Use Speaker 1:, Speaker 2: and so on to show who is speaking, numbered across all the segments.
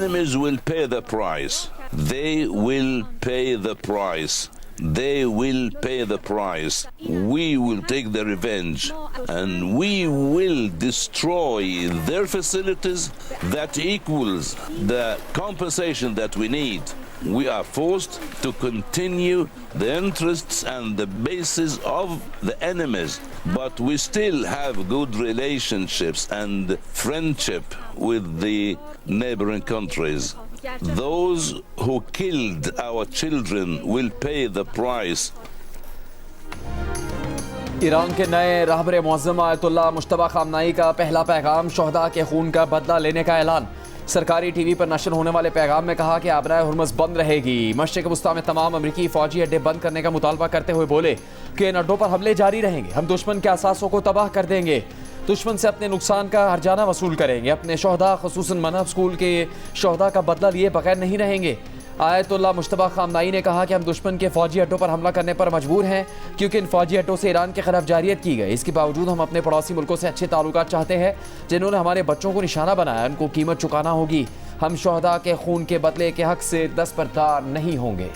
Speaker 1: enemies will pay the price. They will pay the price. They will pay the price. We will take the revenge, and we will destroy their facilities. That equals the compensation that we need. We are forced to continue the interests and the bases of the enemies, but we still have good relationships and friendship with the neighboring countries. Those who killed our children will pay the price.
Speaker 2: Iran के नए रहबर Muazzam Ayatollah Mushtaba ख़ामनाई का पहला पैगाम शोहदा के खून का बदला लेने का ऐलान। सरकारी टीवी पर नशर होने वाले पैगाम में कहा कि आबराए हुर्मुज़ बंद रहेगी। मशरिक़ वस्ता में तमाम अमरीकी फ़ौजी अड्डे बंद करने का मुतालबा करते हुए बोले कि इन अड्डों पर हमले जारी रहेंगे। हम दुश्मन के असासों को तबाह कर देंगे, दुश्मन से अपने नुकसान का हर्जाना वसूल करेंगे, अपने शोहदा ख़ुसूसन मनहब स्कूल के शोहदा का बदला लिए बगैर नहीं रहेंगे। आयतुल्लाह मुश्तबा ख़ामनाई ने कहा कि हम दुश्मन के फ़ौजी अड्डों पर हमला करने पर मजबूर हैं क्योंकि इन फ़ौजी अड्डों से ईरान के खिलाफ जारियत की गई। इसके बावजूद हम अपने पड़ोसी मुल्कों से अच्छे ताल्लुकात चाहते हैं जिन्होंने हमारे बच्चों को निशाना बनाया, उनको कीमत चुकाना होगी। हम शोहदा के खून के बदले के हक से दस्तबरदार नहीं होंगे।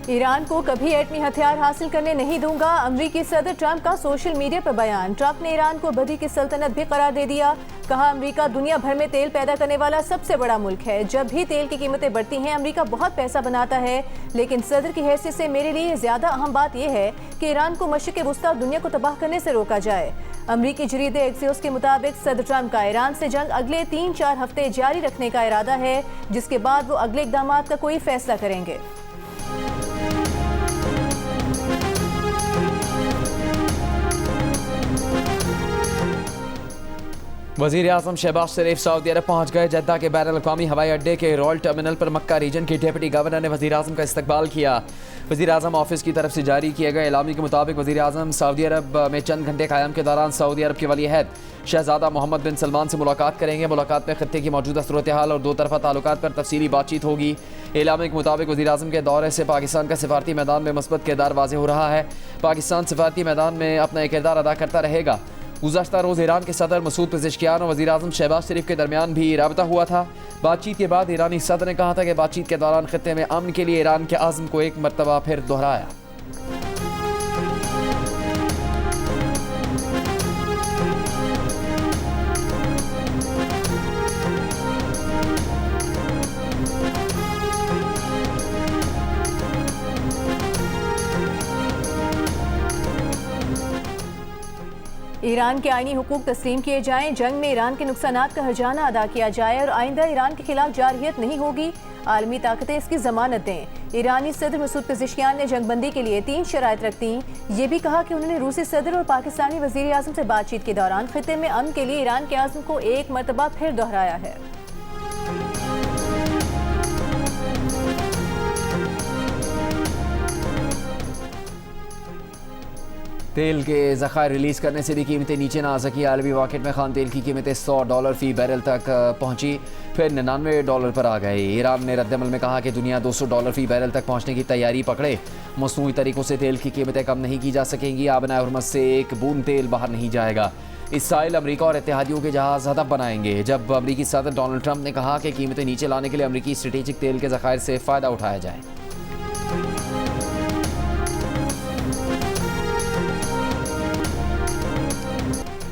Speaker 3: ईरान को कभी एटमी हथियार हासिल करने नहीं दूंगा, अमरीकी सदर ट्रंप का सोशल मीडिया पर बयान। ट्रंप ने ईरान को बदी की सल्तनत भी करार दे दिया। कहा अमरीका दुनिया भर में तेल पैदा करने वाला सबसे बड़ा मुल्क है। जब भी तेल की कीमतें बढ़ती हैं अमरीका बहुत पैसा बनाता है, लेकिन सदर की हैसियत से मेरे लिए ज़्यादा अहम बात यह है कि ईरान को मशरिक़ वस्ता और दुनिया को तबाह करने से रोका जाए। अमरीकी जरीदे एक्सियोस के मुताबिक सदर ट्रंप का ईरान से जंग अगले 3-4 हफ्ते जारी रखने का इरादा है, जिसके बाद वो अगले इक़दाम का कोई फैसला करेंगे।
Speaker 2: वज़ीर आज़म शहबाज शरीफ सऊदी अरब पहुँच गए। जद्दा के बैनुल अक़वामी हवाई अड्डे के रॉयल टर्मिनल पर मक्का रीजन के डिप्टी गवर्नर ने वज़ीर आज़म का इस्तकबाल किया। वज़ीर आज़म ऑफिस की तरफ से जारी किए गए एलामी के मुताबिक वज़ीर आज़म सऊदी अरब में चंद घंटे क़याम के दौरान सऊदी अरब के वली अहद शहज़ादा मोहम्मद बिन सलमान से मुलाकात करेंगे। मुलाकात में खित्ते की मौजूदा सूरत हाल और दो तरफ़ा ताल्लुकात पर तफसीली बातचीत होगी। एलामी के मुताबिक वज़ीर आज़म के दौरे से पाकिस्तान का सिफारती मैदान में मुस्बत किरदार वाज़ेह हो रहा है। पाकिस्तान सिफारती मैदान में अपना एक किरदार अदा करता रहेगा। गुज़श्ता रोज़ ईरान के सदर मसूद पेज़ेश्कियान और वज़ीर आज़म शहबाज शरीफ के दरमियान भी राबता हुआ था। बातचीत के बाद ईरानी सदर ने कहा था कि बातचीत के दौरान खित्ते में अमन के लिए ईरान के आज़म को एक मरतबा फिर दोहराया।
Speaker 3: ईरान के आईनी हुकूक तस्लीम किए जाएं, जंग में ईरान के नुकसानात का हर्जाना अदा किया जाए और आइंदा ईरान के खिलाफ जारहियत नहीं होगी। आलमी ताकतें इसकी जमानत दें। ईरानी सदर मसूद पेज़ेश्कियान ने जंगबंदी के लिए 3 शराइत रख दी। ये भी कहा कि उन्होंने रूसी सदर और पाकिस्तानी वज़ीर आज़म से बातचीत के दौरान खित्ते में अमन के लिए ईरान के आज़म को एक मरतबा फिर दोहराया है।
Speaker 2: तेल के ज़खायर रिलीज़ करने से भी कीमतें नीचे ना आ सकी। आलमी मार्केट में खान तेल की कीमतें $100 फ़ी बैरल तक पहुंची, फिर $99 पर आ गई। ईरान ने रद्दमल में कहा कि दुनिया $200 फ़ी बैरल तक पहुंचने की तैयारी पकड़े। मसनूई तरीक़ों से तेल की कीमतें कम नहीं की जा सकेंगी। आबनाए हुर्मुज़ से एक बूंद तेल बाहर नहीं जाएगा। इसराइल अमरीका और इत्तेहादियों के जहाज़ हदफ बनाएंगे। जब अमरीकी सदर डोनाल्ड ट्रंप ने कहा कि कीमतें नीचे लाने के लिए अमरीकी स्ट्रेटेजिक तेल के ज़खायर से फ़ायदा उठाया जाए।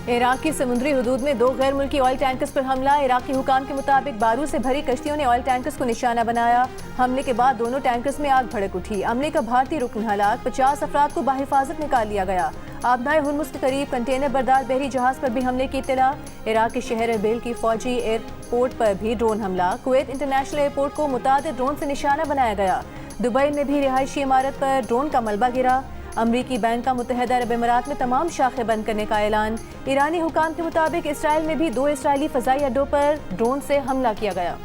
Speaker 3: इराक की समुद्री हदूद में 2 गैर मुल्की ऑयल टैंकर्स पर हमला। इराकी हुकाम के मुताबिक बारूद से भरी कश्तियों ने ऑयल टैंकर्स को निशाना बनाया। हमले के बाद दोनों टैंकर्स में आग भड़क उठी। अमले का भारतीय रुकन हलाक, 50 अफराद को बाहिफाजत निकाल लिया गया। आबनाए हुर्मुज़ के करीब कंटेनर बरदार बहरी जहाज पर भी हमले की इत्तला। इराक के शहर अर्बिल की फौजी एयरपोर्ट पर भी ड्रोन हमला। कुवैत इंटरनेशनल एयरपोर्ट को मुतादिद ड्रोन से निशाना बनाया गया। दुबई में भी रिहायशी इमारत पर ड्रोन का मलबा गिरा। अमरीकी बैंक का मुत्तहिदा अरब अमीरात में तमाम शाखें बंद करने का ऐलान। ईरानी हुकाम के मुताबिक इसराइल में भी 2 इसराइली फ़ज़ाई अड्डों पर ड्रोन से हमला किया गया।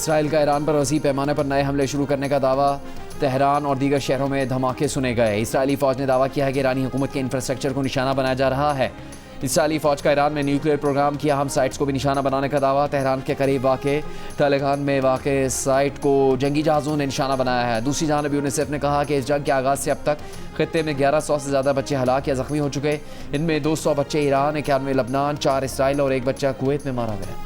Speaker 2: इसराइल का ईरान पर वसी पैमाने पर नए हमले शुरू करने का दावा। तेहरान और दीगर शहरों में धमाके सुने गए। इसराइली फ़ौज ने दावा किया है कि ईरानी हुकूमत के इंफ्रास्ट्रक्चर को निशाना बनाया जा रहा है। इसराइली फ़ौज का ईरान में न्यूक्लियर प्रोग्राम की अहम साइट्स को भी निशाना बनाने का दावा। तेहरान के करीब वाक़ तलेगान में वाक़ साइट को जंगी जहाज़ों ने निशाना बनाया है। दूसरी जानब यूनिसेफ ने कहा कि इस जंग के आगाज़ से अब तक खित्ते में 1100 से ज़्यादा बच्चे हलाक या ज़ख्मी हो चुके। इनमें 200 बच्चे ईरान, 91 लबनान, 4 इसराइल और 1 बच्चा कुवैत में मारा गया।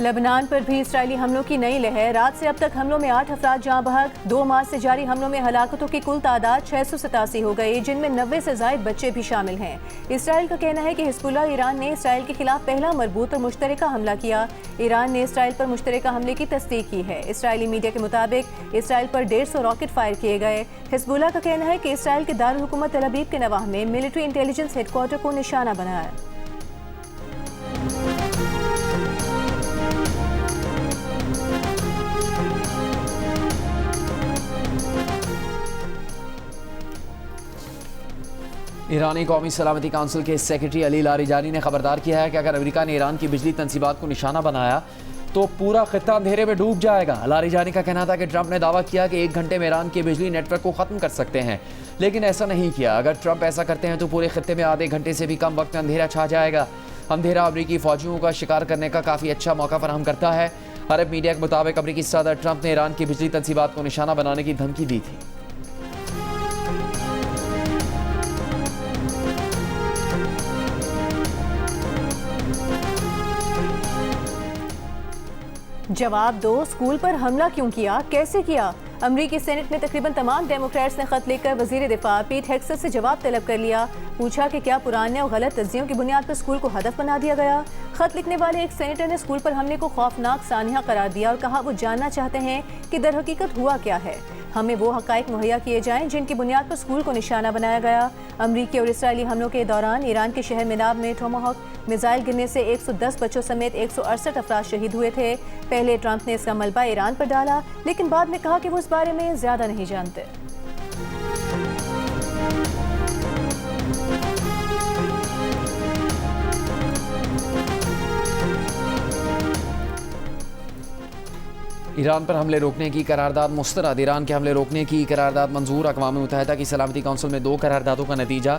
Speaker 3: लेबनान पर भी इसराइली हमलों की नई लहर। रात से अब तक हमलों में 8 अफराद जाँ बहक। 2 मार्च से जारी हमलों में हलाकतों की कुल तादाद 687 हो गई, जिनमें 90 से ज़ायद बच्चे भी शामिल हैं। इसराइल का कहना है कि हिजबुल्लाह ईरान ने इसराइल के खिलाफ पहला मरबूत और मुश्तरका हमला किया। ईरान ने इसराइल पर मुश्तरका हमले की तस्दीक की है। इसराइली मीडिया के मुताबिक इसराइल पर 150 रॉकेट फायर किए गए। हिजबुल्लाह का कहना है कि इसराइल के दारुल हुकूमत तल अवीव के नवाह में मिलिट्री इंटेलिजेंस हेडक्वार्टर को निशाना बनाया।
Speaker 2: ईरानी कौमी सलामती काउंसिल के सेक्रेटरी अली लारिजानी ने खबरदार किया है कि अगर अमेरिका ने ईरान की बिजली तंसीबात को निशाना बनाया तो पूरा खित्ता अंधेरे में डूब जाएगा। लारिजानी का कहना था कि ट्रंप ने दावा किया कि 1 घंटे में ईरान के बिजली नेटवर्क को ख़त्म कर सकते हैं, लेकिन ऐसा नहीं किया। अगर ट्रंप ऐसा करते हैं तो पूरे खित्ते में आधे घंटे से भी कम वक्त में अंधेरा छा जाएगा। अंधेरा अमरीकी फौजियों का शिकार करने का काफ़ी अच्छा मौका फराहम करता है। अरब मीडिया के मुताबिक अमरीकी सदर ट्रंप ने ईरान की बिजली तंसीबात को निशाना बनाने की धमकी दी थी।
Speaker 3: जवाब दो, स्कूल पर हमला क्यों किया, कैसे किया? अमरीकी सेनेट में तकरीबन तमाम डेमोक्रेट्स ने खत लिखकर वजीर दिफा पीट हेग्सेट से जवाब तलब कर लिया। पूछा कि क्या पुराने और गलत तज्जियों की बुनियाद पर स्कूल को हदफ बना दिया गया। खत लिखने वाले एक सेनेटर ने स्कूल पर हमले को खौफनाक सानिया करार दिया और कहा वो जानना चाहते हैं कि दर हकीकत हुआ क्या है। हमें वो हकाइक मुहैया किए जाएं जिनकी बुनियाद पर स्कूल को निशाना बनाया गया। अमरीकी और इसराइली हमलों के दौरान ईरान के शहर मिनाब में टोमाहॉक मिसाइल गिरने से 110 बच्चों समेत 168 अफराद शहीद हुए थे। पहले ट्रंप ने इसका मलबा ईरान पर डाला, लेकिन बाद में कहा कि वो इस बारे में ज्यादा नहीं जानते।
Speaker 2: ईरान पर हमले रोकने की करारदाद मुस्तरद। ईरान के हमले रोकने की करारदाद मंजूर। अक़वाम मुत्तहिदा की सलामती काउंसिल में 2 करारदादों का नतीजा।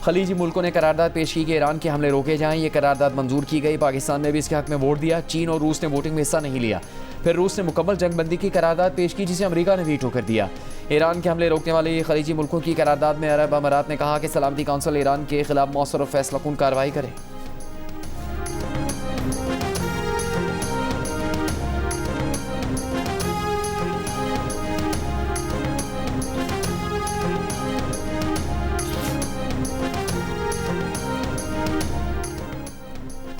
Speaker 2: खलीजी मुल्कों ने करारदाद पेश की कि ईरान के हमले रोके जाएं। ये करारदाद मंजूर की गई। पाकिस्तान ने भी इसके हक में वोट दिया। चीन और रूस ने वोटिंग में हिस्सा नहीं लिया। फिर रूस ने मुकम्मल जंगबंदी की करारदाद पेश की, जिसे अमेरिका ने वीटो कर दिया। ईरान के हमले रोकने वाले खलीजी मुल्कों की करारदाद में अरब अमारात ने कहा कि सलामती काउंसिल ईरान के खिलाफ मौसर और फैसलाकुन कार्रवाई करे।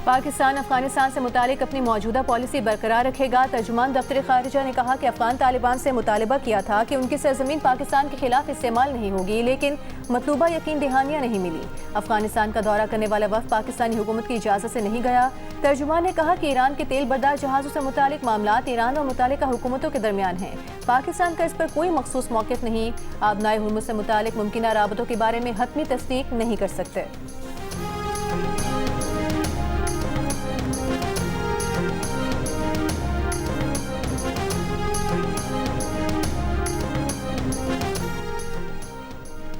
Speaker 3: पाकिस्तान अफगानिस्तान से मुतालिक अपनी मौजूदा पॉलिसी बरकरार रखेगा। तर्जुमान दफ्तर खारिजा ने कहा कि अफगान तालिबान से मुतालबा किया था कि उनकी सरजमीन पाकिस्तान के खिलाफ इस्तेमाल नहीं होगी, लेकिन मतलूबा यकीन दहानियाँ नहीं मिली। अफगानिस्तान का दौरा करने वाला वक्त पाकिस्तानी हुकूमत की इजाज़त से नहीं गया। तर्जुमान ने कहा कि ईरान के तेल बरदार जहाज़ों से मुतालिक मामलात ईरान और मुतालिका हुकूमतों के दरमियान हैं। पाकिस्तान का इस पर कोई मखसूस मौक़िफ़ नहीं। आबनाए हुर्मुज़ से मुतालिक मुमकिना राबतों के बारे में हतमी तस्दीक नहीं कर सकते।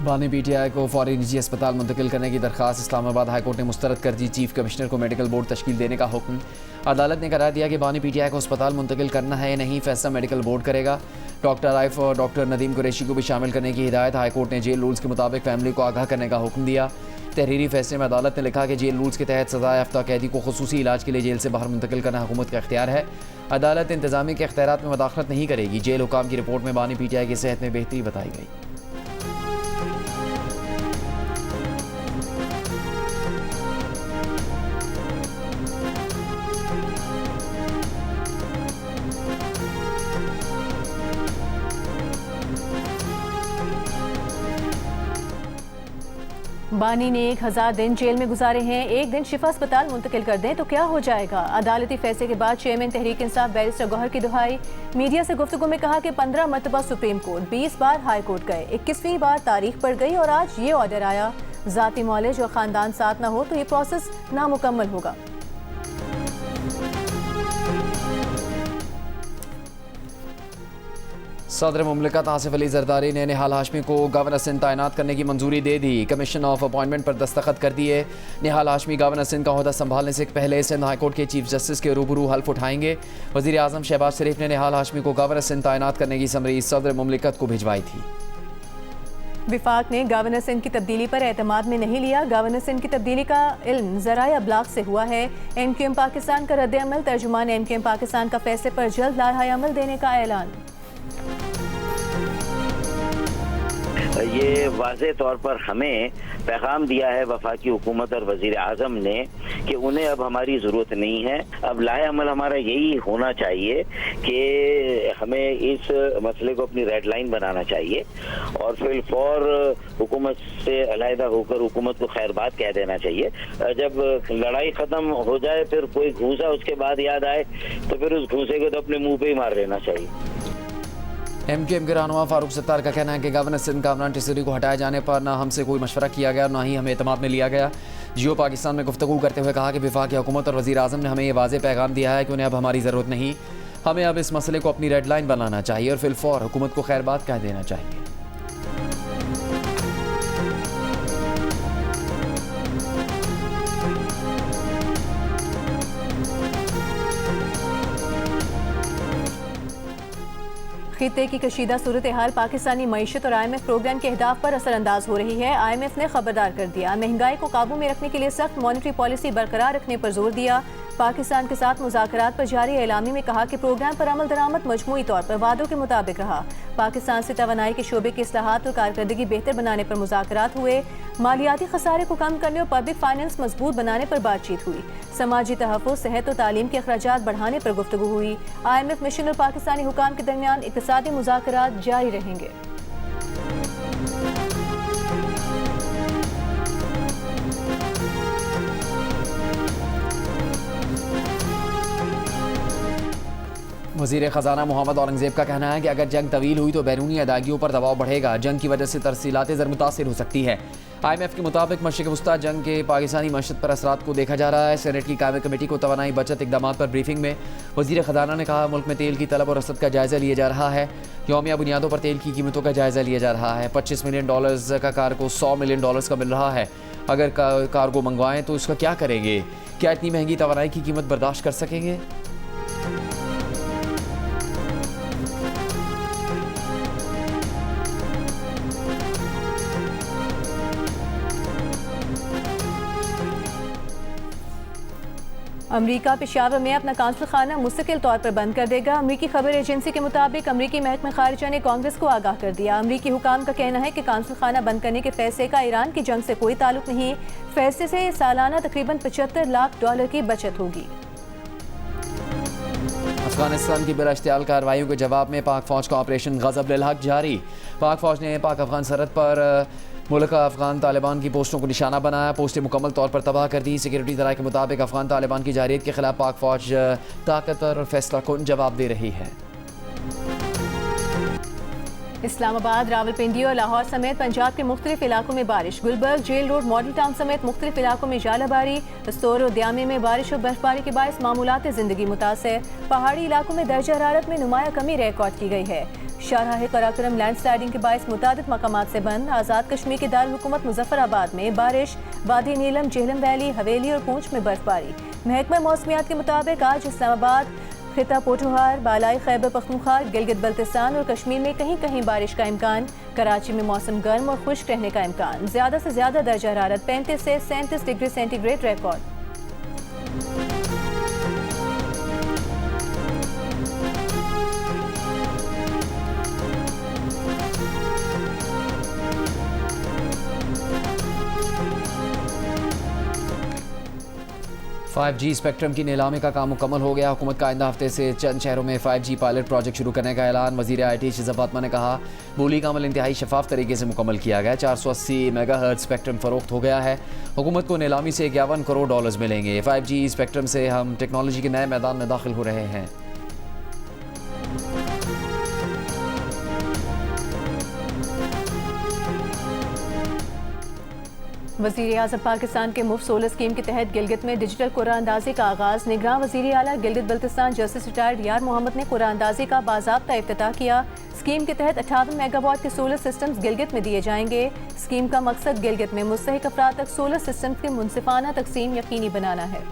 Speaker 2: बानी पीटीआई को फौरी निजी अस्पताल मुंतकिल करने की दरख्वास्त इस्लामाबाद हाईकोर्ट ने मुस्तरद कर दी। चीफ कमिश्नर को मेडिकल बोर्ड तश्कील देने का हुक्म। अदालत ने करार दिया कि बानी पीटीआई को अस्पताल मुंतकिल करना है या नहीं, फैसला मेडिकल बोर्ड करेगा। डॉक्टर आइफ और डॉक्टर नदीम कुरैशी को भी शामिल करने की हिदायत। हाईकोर्ट ने जेल रूल्स के मुताबिक फैमिली को आगाह करने का हुक्म दिया। तहरीरी फैसले में अदालत ने लिखा कि जेल रूल्स के तहत सज़ा याफ्ता कैदी को खुसूसी इलाज के लिए जेल से बाहर मुंतकिल करना हुकूमत का इख्तियार है। अदालत इंतजामी के इख्तियारात में मदाखलत नहीं करेगी। जेल हुकाम की रिपोर्ट में बानी पीटीआई की सेहत में बेहतरी बताई गई।
Speaker 3: बानी ने 1000 दिन जेल में गुजारे हैं, एक दिन शिफा अस्पताल मुंतकिल कर दें तो क्या हो जाएगा। अदालती फैसले के बाद चेयरमैन तहरीक इंसाफ बैरिस्टर गौहर की दुहाई। मीडिया से गुफ्तगू में कहा कि 15 मरतबा सुप्रीम कोर्ट, 20 बार हाई कोर्ट गए, 21वीं बार तारीख पड़ गई और आज ये ऑर्डर आया। जाती मौलेज और खानदान साथ ना हो तो ये प्रोसेस नामुकम्मल होगा।
Speaker 2: सदर मुमलिकत आसिफ अली जरदारी ने निहाल हाशमी को गवर्नर सिंध तैनात करने की मंजूरी दे दी। कमीशन ऑफ अपॉइंटमेंट पर दस्तखत कर दिए। निहाल हाशमी गवर्नर सिंध का ओहदा संभालने से पहले सिंध हाईकोर्ट के चीफ जस्टिस के रूबरू हल्फ उठाएंगे। वज़ीर आज़म शहबाज शरीफ ने निहाल हाशमी को गवर्नर सिंध तैनात करने की समरी सदर मुमलिकत को भिजवाई थी।
Speaker 3: विफाक ने गवर्नर सिंध की तब्दीली पर एतमाद में नहीं लिया। गवर्नर सिंध की तब्दीली का इल्म ज़राए अबलाग से हुआ है। MQM पाकिस्तान का रद्द अमल। तर्जुमान MQM पाकिस्तान का फैसले पर जल्द लारहाए अमल देने का ऐलान।
Speaker 4: ये वाज़े तौर पर हमें पैगाम दिया है वफाकी हुकूमत और वज़ीर आज़म ने कि उन्हें अब हमारी ज़रूरत नहीं है। अब लाए अमल हमारा यही होना चाहिए कि हमें इस मसले को अपनी रेड लाइन बनाना चाहिए और फिर फौर हुकूमत से अलहदा होकर हुकूमत को खैर बात कह देना चाहिए। जब लड़ाई ख़त्म हो जाए फिर कोई घूसा उसके बाद याद आए तो फिर उस घूसे को तो अपने मुँह पे ही मार लेना चाहिए।
Speaker 2: MQM के रहनुमा फारूक सत्तार का कहना है कि गवर्नर सिंध कामरान टिसरी को हटाए जाने पर ना हमसे कोई मशवरा किया गया और ना ही हमें एतमाद में लिया गया। जियो पाकिस्तान में गुफ्तगू करते हुए कहा कि वफाकी हुकूमत और वज़ीर आज़म ने हमें ये वाज़े पैगाम दिया है कि उन्हें अब हमारी ज़रूरत नहीं, हमें अब इस मसले को अपनी रेड लाइन बनाना चाहिए और फिलफौर हुकूमत को खैर बात कह देना चाहिए।
Speaker 3: खित्ते की कशीदा सूरत हाल पाकिस्तानी मईशत और IMF प्रोग्राम के अहदाफ पर असरअंदाज हो रही है। IMF ने खबरदार कर दिया, महंगाई को काबू में रखने के लिए सख्त मॉनेटरी पॉलिसी बरकरार रखने पर जोर दिया। पाकिस्तान के साथ मुज़ाकरात पर जारी एलामी में कहा कि प्रोग्राम पर अमल दरामद मजमूई तौर पर वादों के मुताबिक रहा। पाकिस्तान से तवानाई के शोबे की इस्लाहात और कारकर्दगी बेहतर बनाने पर मुज़ाकरात हुए। मालियाती खसारे को कम करने और पब्लिक फाइनेंस मजबूत बनाने पर बातचीत हुई। समाजी तहफ़्फ़ुज़, सेहत और तालीम के अखराजात बढ़ाने पर गुफ्तगू हुई। IMF मिशन और पाकिस्तानी हुकाम के दरमियान इक़्तिसादी मुज़ाकरात जारी रहेंगे।
Speaker 2: वज़ीर ख़जाना मोहम्मद औरंगज़ेब का कहना है कि अगर जंग तवील हुई तो बैरूनी अदायगियों पर दबाव बढ़ेगा। जंग की वजह से तरसीलात ज़र मुतासिर हो सकती है। IMF के मुताबिक मशरिक़ वस्ता जंग के पाकिस्तानी मशत पर असरात को देखा जा रहा है। सेनेट की कायमी कमेटी को तवानाई बचत इक़दामात पर ब्रीफिंग में वज़ीर ख़जाना ने कहा, मुल्क में तेल की तलब और रसद का जायज़ा लिया जा रहा है। यौमिया बुनियादों पर तेल की कीमतों का जायज़ा लिया जा रहा है। $25 मिलियन का कार्गो $100 मिलियन का मिल रहा है। अगर कार्गो मंगवाएं तो इसका क्या करेंगे? क्या इतनी महंगी तवानाई की कीमत बर्दाश्त कर सकेंगे?
Speaker 3: अमरीका पेशावर में अपना काउंसिल खाना मुस्तकिल तौर पर बंद कर देगा। अमरीकी खबर एजेंसी के मुताबिक अमरीकी महकमा खारिजा ने कांग्रेस को आगाह कर दिया। अमरीकी हुकाम का कहना है कि काउंसिल खाना बंद करने के फैसले का ईरान की जंग से कोई ताल्लुक नहीं। फैसले से सालाना तकरीबन $75 लाख की बचत होगी।
Speaker 2: अफगानिस्तान की बिलाश्तियाल कार्रवाइयों के जवाब में पाक फौज का ऑपरेशन गज़ब-उल हक जारी। पाक फौज ने पाक अफगान सरहद पर मुल्क अफगान तालिबान की पोस्टों को निशाना बनाया। पोस्टें मुकम्मल तौर पर तबाह कर दी। सिक्योरिटी ज़राए के मुताबिक अफगान तालिबान की जारियत के खिलाफ पाक फौज ताकतवर और फैसला कुन जवाब दे रही है।
Speaker 3: इस्लामाबाद, रावलपिंडी और लाहौर समेत पंजाब के मुख्तलिफ इलाकों में बारिश। Gulberg, Jail Road, Model Town समेत मुख्तलिफ इलाकों में जालाबारी। स्तोर और द्यामे में बारिश और बर्फबारी के बायस मामूलात ज़िंदगी मुतासर। पहाड़ी इलाकों में दर्जा हरारत में नुमाया कमी रिकॉर्ड की गई है। शाहराह कराकोरम लैंडस्लाइडिंग के बायस मुतादिद मकामात से बंद। आज़ाद कश्मीर के दारुल हुकूमत मुजफ्फराबाद में बारिश। वादी नीलम, जेहलम वैली, हवेली और पूंछ में बर्फबारी। महकमा मौसमियात के मुताबिक आज इस्लामाबाद, खिता पोठोहार, बालाई खैबर पख्तूनख्वा, गिलगित बल्तिस्तान और कश्मीर में कहीं कहीं बारिश का इम्कान। कराची में मौसम गर्म और खुश्क रहने का इम्कान। ज़्यादा से ज़्यादा दर्जा हरारत 35 से 37 degree centigrade record.
Speaker 2: 5G spectrum की नीलामी का काम मुकम्मल हो गया। हुकूमत का आइंदा हफ्ते से चंद शहरों में 5G पायलट प्रोजेक्ट शुरू करने का ऐलान। वज़ीर IT शिज़ा फातिमा ने कहा, बोली का अमल इंतहाई शफाफ तरीके से मुकम्मल किया गया। 480 मेगाहर्ट्ज़ स्पेक्ट्रम फ़रोख्त हो गया है। हुकूमत को नीलामी से $51 करोड़ मिलेंगे। 5G स्पेक्ट्रम से हम टेक्नोलॉजी के नए मैदान में दाखिल हो रहे हैं।
Speaker 3: वज़ीर आज़म पाकिस्तान के मुफ्त सोलर स्कीम के तहत गिलगित में डिजिटल कुरानंदाजी का आगाज़। निगरान वज़ीर आला गिलगित बल्तिस्तान जस्टिस रिटायर्ड यार मोहम्मद ने कुरानंदाजी का बाज़ाब्ता इफ्तिताह किया। स्कीम के तहत 58 मेगावाट के सोलर सिस्टम्स गिलगित में दिए जाएंगे। स्कीम का मकसद गिलगित में मुस्तहिक अफराद तक सोलर सिस्टम्स की मुनसिफाना तकसीम यकीनी बनाना है।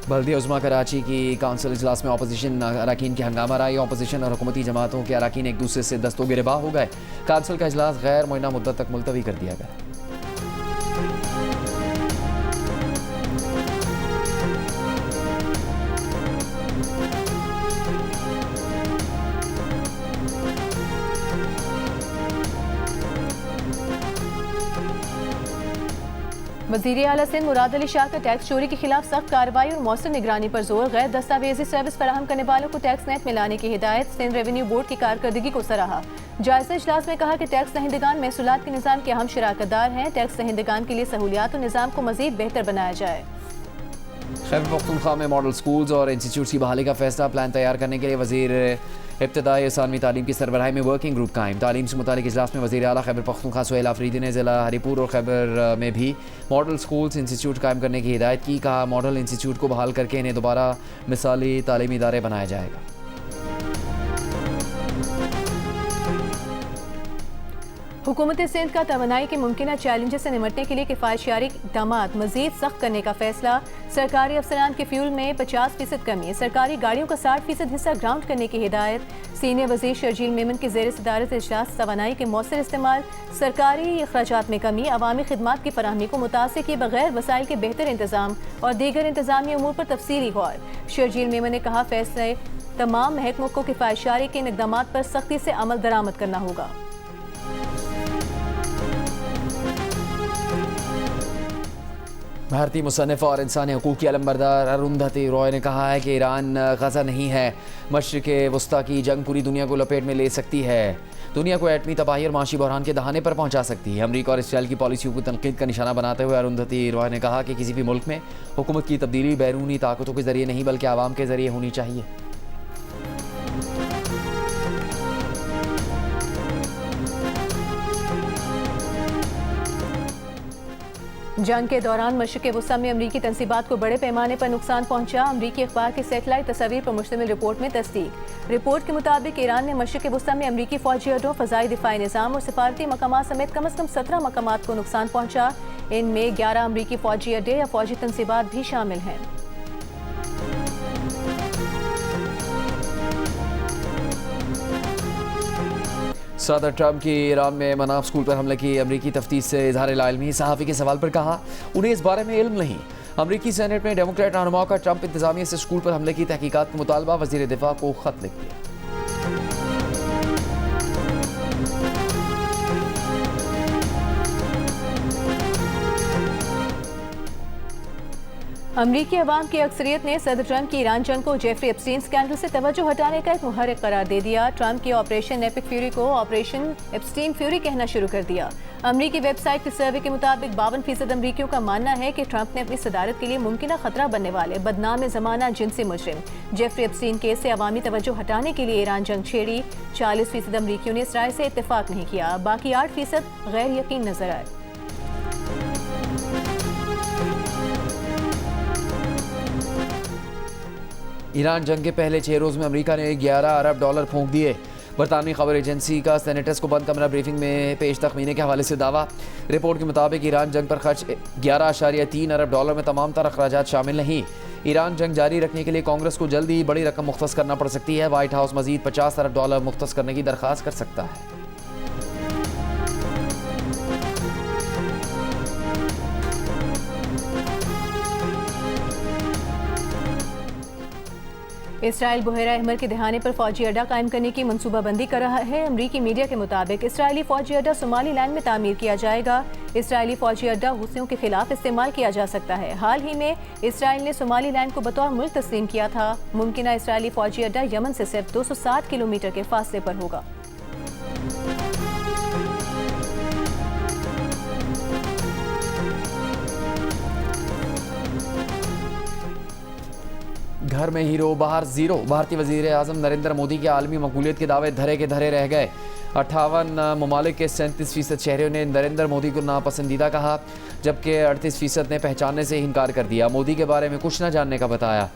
Speaker 2: बल्दिया उज़्मा कराची की काउंसिल इजलास में अपोजिशन अरकान की हंगामा रही। अपोजिशन और हुकूमती जमातों के अरकान एक दूसरे से दस्तों गिरबाह हो गए। काउंसिल का इजलास गैर मुअय्यना मुद्दत तक मुलतवी कर दिया गया।
Speaker 3: वज़ीर आला सिंध मुराद अली शाह का टैक्स चोरी के खिलाफ सख्त कार्रवाई और मौसर निगरानी पर जोर। गैर दस्तावेजी सर्विस फराहम करने वालों को टैक्स नेट में लाने की हिदायत। सिंध रेवेन्यू बोर्ड की कारकर्दगी को सराहा। जायजा इजलास में कहा कि टैक्स दहिंदगान महसूलात के निज़ाम के अहम शराकतदार हैं। टैक्स दहिंदगान के लिए सहूलियात और निज़ाम को मज़ीद बेहतर बनाया जाए।
Speaker 2: खैबर पख्तूनख्वा में मॉडल स्कूल्स और इंस्टीट्यूट की बहाली का फैसला। प्लान तैयार करने के लिए वज़ीर इब्तदाई सानवी तालीम की सरबराही में वर्किंग ग्रुप कायम। तालीम से मुतालिक इजलास में वज़ीर आला खैबर पख्तूनख्वा सुहेल आफरीदी ने ज़िला हरीपुर और खैबर में भी मॉडल स्कूल्स इंस्टीट्यूट कायम करने की हिदायत की। कहा, मॉडल इंस्टीट्यूट को बहाल करके इन्हें दोबारा मिसाली तालीमी इदारे बनाया जाएगा।
Speaker 3: हुकूमत सिंध का तवानाई के मुमकिन चैलेंजेस से निमटने के लिए किफ़ायतयारी इक़दाम मज़ीद सख्त करने का फैसला। सरकारी अफसरान के फ्यूल में 50% कमी। सरकारी गाड़ियों का 60% हिस्सा ग्राउंड करने की हिदायत। सीनियर वज़ीर शर्जील मेमन की ज़ेर सदारत इजलास तवानाई के मौसर इस्तेमाल, सरकारी अखराजात में कमी, अवामी खिदमात की फराहमी को मुतासिर किए बगैर वसाइल के बेहतर इंतजाम और दीगर इंतजामी अमूर पर तफसीली गौर। शर्जील मेमन ने कहा, फैसले तमाम महकमों को किफ़ायतयारी के इक़दाम पर सख्ती से अमल दरामद करना होगा।
Speaker 2: भारतीय मुसन्निफ़ और इंसानी हकूक़ की अलमबरदार अरुंधति रॉय ने कहा है कि ईरान गज़ा नहीं है। मशरिक़ वस्ता की जंग पूरी दुनिया को लपेट में ले सकती है। दुनिया को एटमी तबाही और माशी बहरान के दहाने पर पहुंचा सकती है। अमरीका और इसराइल की पॉलिसियों को तनकीद का निशाना बनाते हुए अरुंधति रॉय ने कहा कि किसी भी मुल्क में हुकूमत की तब्दीली बैरूनी ताकतों के ज़रिए नहीं बल्कि आवाम के ज़रिए होनी चाहिए।
Speaker 3: जंग के दौरान मशरिक़ वस्ता में अमरीकी तनसीबात को बड़े पैमाने पर नुकसान पहुंचा। अमरीकी अखबार की सेटेलाइट तस्वीर पर मुश्तमिल रिपोर्ट में तस्दीक। रिपोर्ट के मुताबिक ईरान ने मशरिक़ वस्ता में अमरीकी फौजी अड्डों, फ़ज़ाई दिफाई निज़ाम और सिफारती मकामात समेत कम अज़ कम 17 मकामात को नुकसान पहुंचा। इनमें 11 अमरीकी फौजी अड्डे या फौजी तनसीबात भी शामिल हैं।
Speaker 2: सदर ट्रंप की ईरान में मनाफ स्कूल पर हमले की अमरीकी तफ्तीश से इजहार लाइलमी। सहाफ़ी के सवाल पर कहा, उन्हें इस बारे में इल्म नहीं। अमरीकी सेनेट में डेमोक्रेट रहनुमाओं का ट्रंप इंतजामिया से स्कूल पर हमले की तहकीकात का मुतालबा। वज़ीर दिफा को खत लिख दिया।
Speaker 3: अमरीकी अवाम की अक्सरियत ने सदर ट्रंप की ईरान जंग को जेफरी एप्स्टीन स्कैंडल से तवज्जो हटाने का एक मुहर्रिक करार दे दिया। ट्रंप के ऑपरेशन एपिक फ्यूरी को ऑपरेशन एप्स्टीन फ्यूरी कहना शुरू कर दिया। अमरीकी वेबसाइट के सर्वे के मुताबिक 52% अमरीकियों का मानना है कि ट्रंप ने अपनी सदारत के लिए मुमकिन खतरा बनने वाले बदनाम ज़माना जिनसी मुजरिम जेफरी एप्स्टीन केस से अवामी तवज्जो हटाने के लिए ईरान जंग छेड़ी। 40% अमरीकियों ने इस राय से इत्तेफाक नहीं किया। बाकी 8% गैर यकीन नजर आए।
Speaker 2: ईरान जंग के पहले 6 रोज़ में अमेरिका ने $11 अरब फूंक दिए। बरतानवी खबर एजेंसी का सेनेटर्स को बंद कमरा ब्रीफिंग में पेश तखमीने के हवाले से दावा। रिपोर्ट के मुताबिक ईरान जंग पर खर्च $11.3 अरब में तमाम तर अखराजात शामिल नहीं। ईरान जंग जारी रखने के लिए कांग्रेस को जल्द ही बड़ी रकम मुख्तस करना पड़ सकती है। वाइट हाउस मजीद $50 अरब मुख्तस करने की दरख्वास्त कर सकता है।
Speaker 3: इसराइल बुहेरा अहमर के दहाने पर फौजी अड्डा कायम करने की मंसूबाबंदी कर रहा है। अमरीकी मीडिया के मुताबिक इसराइली फौजी अड्डा सोमालीलैंड में तामीर किया जाएगा। इसराइली फौजी अड्डा हुसियों के खिलाफ इस्तेमाल किया जा सकता है। हाल ही में इसराइल ने सोमालीलैंड को बतौर मुल्क तस्लीम किया था। मुमकिन इसराइली फौजी अड्डा यमन से सिर्फ 260 किलोमीटर के फासले पर होगा।
Speaker 2: घर में हीरो बाहर जीरो। भारतीय वजीर आजम नरेंद्र मोदी की आलमी मकबूलियत के दावे धरे के धरे रह गए। 58 ममालिक के 37% शहरियों ने नरेंद्र मोदी को नापसंदीदा कहा, जबकि 38% ने पहचानने से इनकार कर दिया। मोदी के बारे में कुछ न जानने का बताया।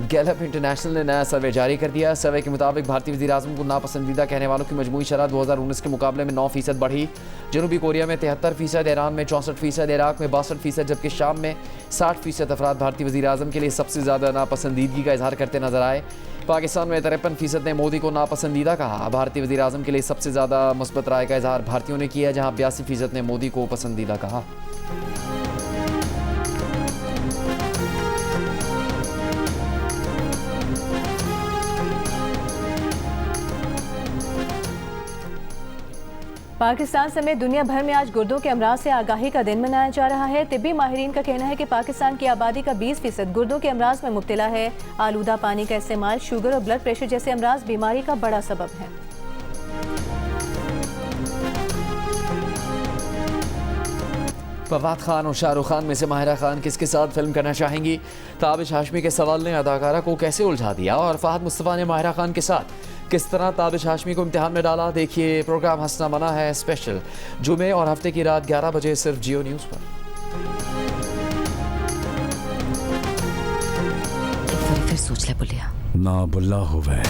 Speaker 2: गैलप इंटरनेशनल ने नया सर्वे जारी कर दिया। सर्वे के मुताबिक भारतीय वज़ीर आज़म को नापसंदीदा कहने वालों की मजमूई शरह 2019 के मुकाबले में 9% बढ़ी। जनूबी कोरिया में 73%, ईरान में 64%, इराक में 62%, जबकि शाम में 60% अफराद भारतीय वज़ीर आज़म के लिए सबसे ज़्यादा नापसंदीदगी का इजहार करते नजर आए। पाकिस्तान में 53% ने मोदी को नापसंदीदा कहा। भारतीय वज़ीर आज़म के लिए सबसे ज़्यादा मुस्बत राय का इजहार भारतीयों ने किया, जहाँ 82% ने मोदी को पसंदीदा कहा।
Speaker 3: पाकिस्तान समेत दुनिया भर में आज गुर्दों के अमराज से आगाही का दिन मनाया जा रहा है। तिब्बी माहिरीन का कहना है कि पाकिस्तान की आबादी का 20% गुर्दों के अमराज में मुब्तला है। आलूदा पानी का इस्तेमाल शुगर और ब्लड प्रेशर जैसे अमराज बीमारी का बड़ा सबब है।
Speaker 2: फवाद खान और शाहरुख खान में से माहिरा खान किसके साथ फिल्म करना चाहेंगी? ताबिश हाशमी के सवाल ने अदाकारा को कैसे उलझा दिया, और फहद मुस्तफ़ा ने माहिरा खान के साथ किस तरह ताबिश हाशमी को इम्तिहान में डाला? देखिए प्रोग्राम हंसना मना है स्पेशल, जुमे और हफ्ते की रात 11 बजे सिर्फ जियो न्यूज़ पर।
Speaker 5: फिर सोच ले बुलिया
Speaker 6: ना बुल्ला होवे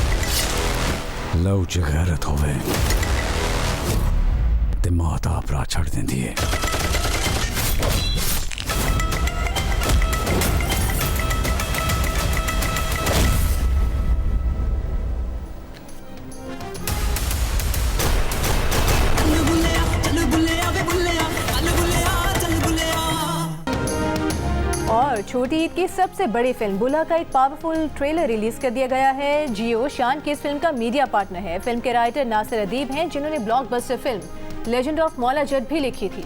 Speaker 6: लौच गैरत होवे ते माता अपराध छड़ देंदी है।
Speaker 3: और छोटी ईद की सबसे बड़ी फिल्म बुल्ला का एक पावरफुल ट्रेलर रिलीज कर दिया गया है। जियो शान की इस फिल्म का मीडिया पार्टनर है। फिल्म के राइटर नासिर अदीब हैं, जिन्होंने blockbuster film legend of Maula Jatt भी लिखी थी।